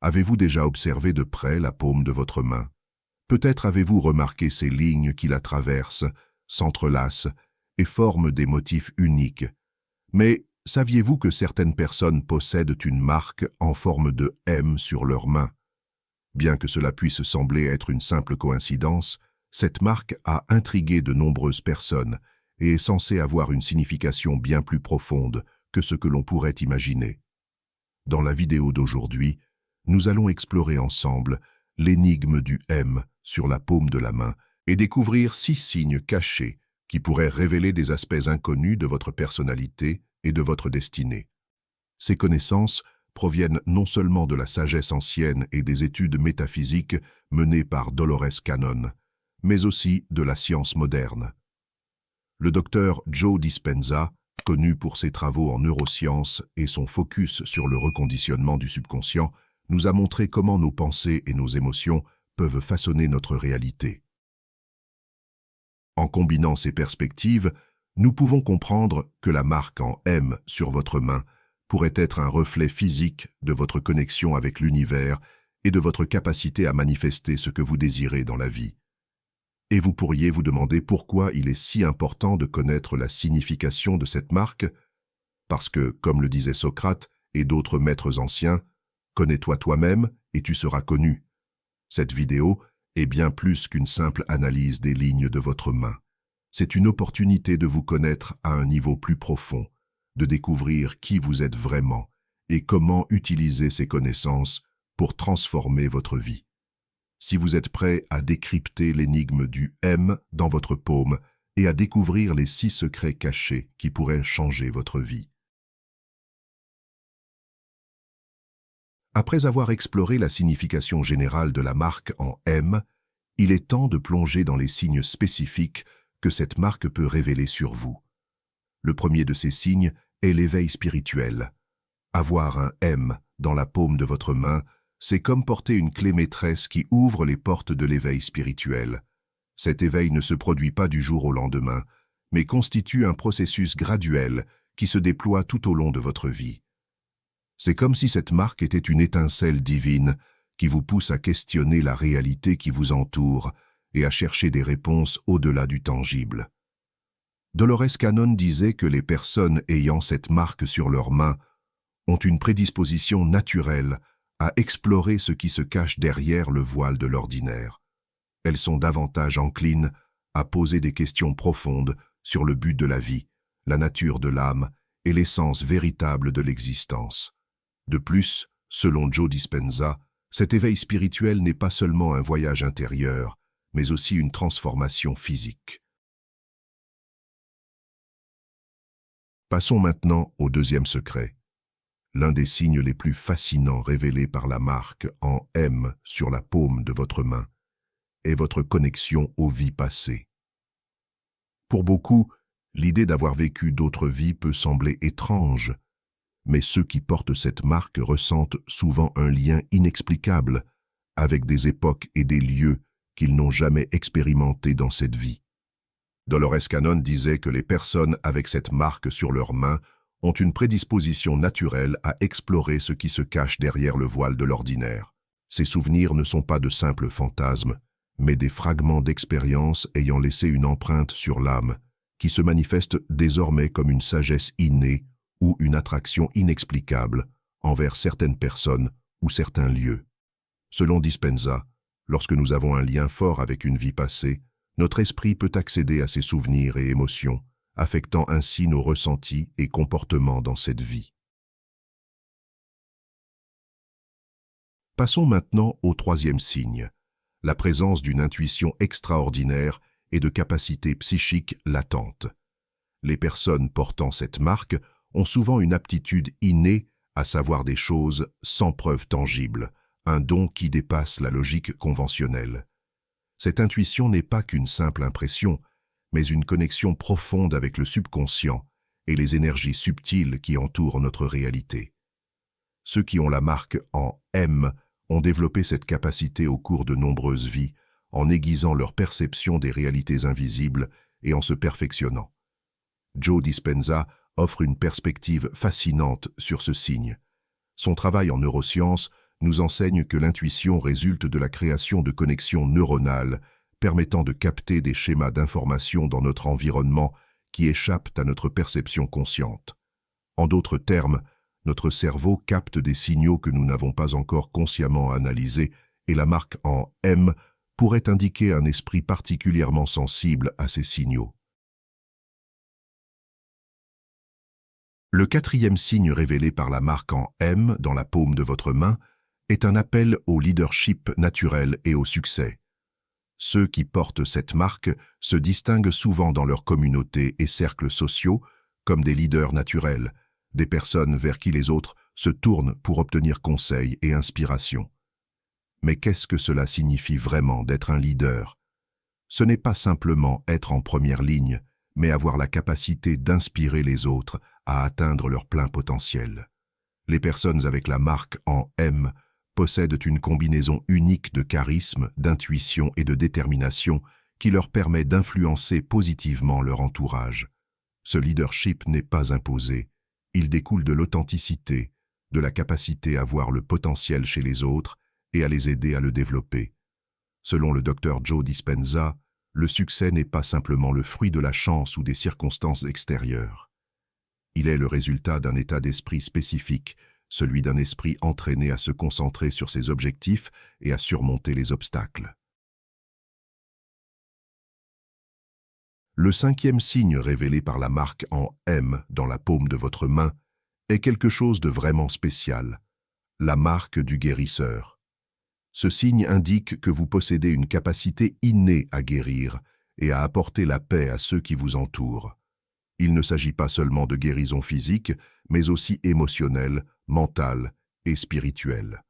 Avez-vous déjà observé de près la paume de votre main? Peut-être avez-vous remarqué ces lignes qui la traversent, s'entrelacent et forment des motifs uniques. Mais saviez-vous que certaines personnes possèdent une marque en forme de M sur leur main? Bien que cela puisse sembler être une simple coïncidence, cette marque a intrigué de nombreuses personnes et est censée avoir une signification bien plus profonde que ce que l'on pourrait imaginer. Dans la vidéo d'aujourd'hui, nous allons explorer ensemble l'énigme du M sur la paume de la main et découvrir 6 signes cachés qui pourraient révéler des aspects inconnus de votre personnalité et de votre destinée. Ces connaissances proviennent non seulement de la sagesse ancienne et des études métaphysiques menées par Dolores Cannon, mais aussi de la science moderne. Le docteur Joe Dispenza, connu pour ses travaux en neurosciences et son focus sur le reconditionnement du subconscient, nous a montré comment nos pensées et nos émotions peuvent façonner notre réalité. En combinant ces perspectives, nous pouvons comprendre que la marque en M sur votre main pourrait être un reflet physique de votre connexion avec l'univers et de votre capacité à manifester ce que vous désirez dans la vie. Et vous pourriez vous demander pourquoi il est si important de connaître la signification de cette marque, parce que, comme le disait Socrate et d'autres maîtres anciens, « Connais-toi toi-même et tu seras connu ». Cette vidéo est bien plus qu'une simple analyse des lignes de votre main. C'est une opportunité de vous connaître à un niveau plus profond, de découvrir qui vous êtes vraiment et comment utiliser ces connaissances pour transformer votre vie. Si vous êtes prêt à décrypter l'énigme du M dans votre paume et à découvrir les 6 secrets cachés qui pourraient changer votre vie. Après avoir exploré la signification générale de la marque en M, il est temps de plonger dans les signes spécifiques que cette marque peut révéler sur vous. Le premier de ces signes est l'éveil spirituel. Avoir un M dans la paume de votre main, c'est comme porter une clé maîtresse qui ouvre les portes de l'éveil spirituel. Cet éveil ne se produit pas du jour au lendemain, mais constitue un processus graduel qui se déploie tout au long de votre vie. C'est comme si cette marque était une étincelle divine qui vous pousse à questionner la réalité qui vous entoure et à chercher des réponses au-delà du tangible. Dolores Cannon disait que les personnes ayant cette marque sur leurs mains ont une prédisposition naturelle à explorer ce qui se cache derrière le voile de l'ordinaire. Elles sont davantage enclines à poser des questions profondes sur le but de la vie, la nature de l'âme et l'essence véritable de l'existence. De plus, selon Joe Dispenza, cet éveil spirituel n'est pas seulement un voyage intérieur, mais aussi une transformation physique. Passons maintenant au deuxième secret. L'un des signes les plus fascinants révélés par la marque en M sur la paume de votre main est votre connexion aux vies passées. Pour beaucoup, l'idée d'avoir vécu d'autres vies peut sembler étrange, mais ceux qui portent cette marque ressentent souvent un lien inexplicable avec des époques et des lieux qu'ils n'ont jamais expérimentés dans cette vie. Dolores Cannon disait que les personnes avec cette marque sur leurs mains ont une prédisposition naturelle à explorer ce qui se cache derrière le voile de l'ordinaire. Ces souvenirs ne sont pas de simples fantasmes, mais des fragments d'expérience ayant laissé une empreinte sur l'âme, qui se manifestent désormais comme une sagesse innée ou une attraction inexplicable envers certaines personnes ou certains lieux. Selon Dispenza, lorsque nous avons un lien fort avec une vie passée, notre esprit peut accéder à ces souvenirs et émotions, affectant ainsi nos ressentis et comportements dans cette vie. Passons maintenant au troisième signe, la présence d'une intuition extraordinaire et de capacités psychiques latentes. Les personnes portant cette marque ont souvent une aptitude innée à savoir des choses sans preuve tangible, un don qui dépasse la logique conventionnelle. Cette intuition n'est pas qu'une simple impression, mais une connexion profonde avec le subconscient et les énergies subtiles qui entourent notre réalité. Ceux qui ont la marque en M ont développé cette capacité au cours de nombreuses vies, en aiguisant leur perception des réalités invisibles et en se perfectionnant. Joe Dispenza offre une perspective fascinante sur ce signe. Son travail en neurosciences nous enseigne que l'intuition résulte de la création de connexions neuronales permettant de capter des schémas d'information dans notre environnement qui échappent à notre perception consciente. En d'autres termes, notre cerveau capte des signaux que nous n'avons pas encore consciemment analysés et la marque en M pourrait indiquer un esprit particulièrement sensible à ces signaux. Le quatrième signe révélé par la marque en M dans la paume de votre main est un appel au leadership naturel et au succès. Ceux qui portent cette marque se distinguent souvent dans leur communauté et cercles sociaux comme des leaders naturels, des personnes vers qui les autres se tournent pour obtenir conseil et inspiration. Mais qu'est-ce que cela signifie vraiment d'être un leader? Ce n'est pas simplement être en première ligne, mais avoir la capacité d'inspirer les autres à atteindre leur plein potentiel. Les personnes avec la marque en M possèdent une combinaison unique de charisme, d'intuition et de détermination qui leur permet d'influencer positivement leur entourage. Ce leadership n'est pas imposé, il découle de l'authenticité, de la capacité à voir le potentiel chez les autres et à les aider à le développer. Selon le Dr Joe Dispenza, le succès n'est pas simplement le fruit de la chance ou des circonstances extérieures. Il est le résultat d'un état d'esprit spécifique, celui d'un esprit entraîné à se concentrer sur ses objectifs et à surmonter les obstacles. Le cinquième signe révélé par la marque en M dans la paume de votre main est quelque chose de vraiment spécial, la marque du guérisseur. Ce signe indique que vous possédez une capacité innée à guérir et à apporter la paix à ceux qui vous entourent. Il ne s'agit pas seulement de guérison physique, mais aussi émotionnelle, mentale et spirituelle.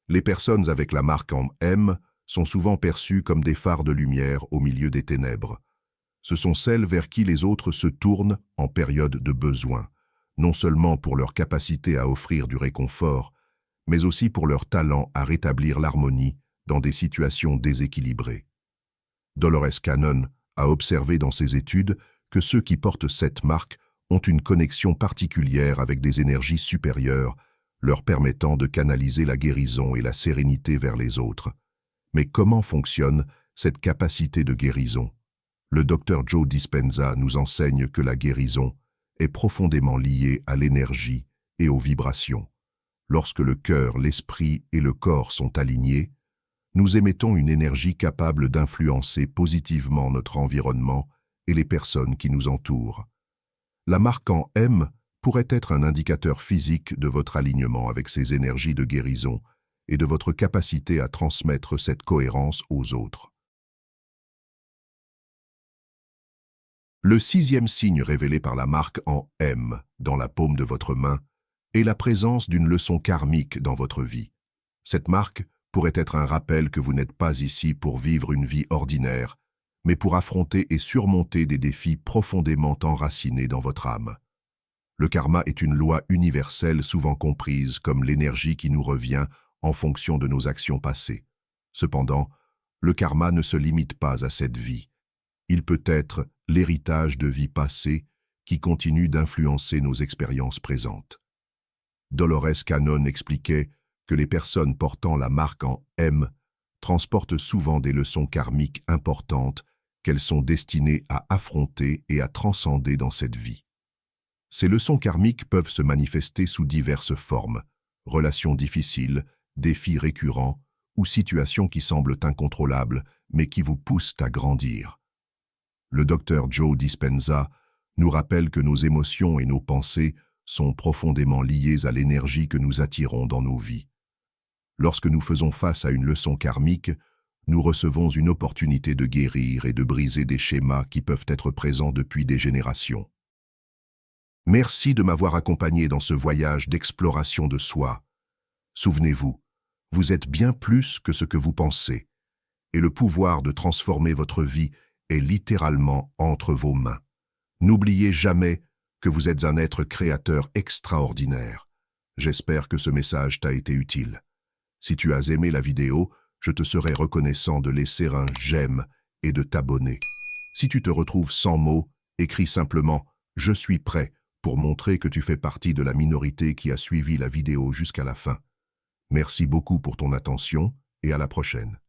Les personnes avec la marque en M sont souvent perçues comme des phares de lumière au milieu des ténèbres. Ce sont celles vers qui les autres se tournent en période de besoin, non seulement pour leur capacité à offrir du réconfort, mais aussi pour leur talent à rétablir l'harmonie dans des situations déséquilibrées. Dolores Cannon a observé dans ses études que ceux qui portent cette marque ont une connexion particulière avec des énergies supérieures, leur permettant de canaliser la guérison et la sérénité vers les autres. Mais comment fonctionne cette capacité de guérison? Le Dr Joe Dispenza nous enseigne que la guérison est profondément liée à l'énergie et aux vibrations. Lorsque le cœur, l'esprit et le corps sont alignés, nous émettons une énergie capable d'influencer positivement notre environnement et les personnes qui nous entourent. La marque en M pourrait être un indicateur physique de votre alignement avec ces énergies de guérison et de votre capacité à transmettre cette cohérence aux autres. Le sixième signe révélé par la marque en M dans la paume de votre main est la présence d'une leçon karmique dans votre vie. Cette marque pourrait être un rappel que vous n'êtes pas ici pour vivre une vie ordinaire, mais pour affronter et surmonter des défis profondément enracinés dans votre âme. Le karma est une loi universelle souvent comprise comme l'énergie qui nous revient en fonction de nos actions passées. Cependant, le karma ne se limite pas à cette vie. Il peut être l'héritage de vies passées qui continuent d'influencer nos expériences présentes. Dolores Cannon expliquait que les personnes portant la marque en M transportent souvent des leçons karmiques importantes qu'elles sont destinées à affronter et à transcender dans cette vie. Ces leçons karmiques peuvent se manifester sous diverses formes, relations difficiles, défis récurrents ou situations qui semblent incontrôlables mais qui vous poussent à grandir. Le Dr Joe Dispenza nous rappelle que nos émotions et nos pensées sont profondément liées à l'énergie que nous attirons dans nos vies. Lorsque nous faisons face à une leçon karmique, nous recevons une opportunité de guérir et de briser des schémas qui peuvent être présents depuis des générations. Merci de m'avoir accompagné dans ce voyage d'exploration de soi. Souvenez-vous, vous êtes bien plus que ce que vous pensez, et le pouvoir de transformer votre vie est littéralement entre vos mains. N'oubliez jamais que vous êtes un être créateur extraordinaire. J'espère que ce message t'a été utile. Si tu as aimé la vidéo, je te serai reconnaissant de laisser un j'aime et de t'abonner. Si tu te retrouves sans mots, écris simplement « Je suis prêt » pour montrer que tu fais partie de la minorité qui a suivi la vidéo jusqu'à la fin. Merci beaucoup pour ton attention et à la prochaine.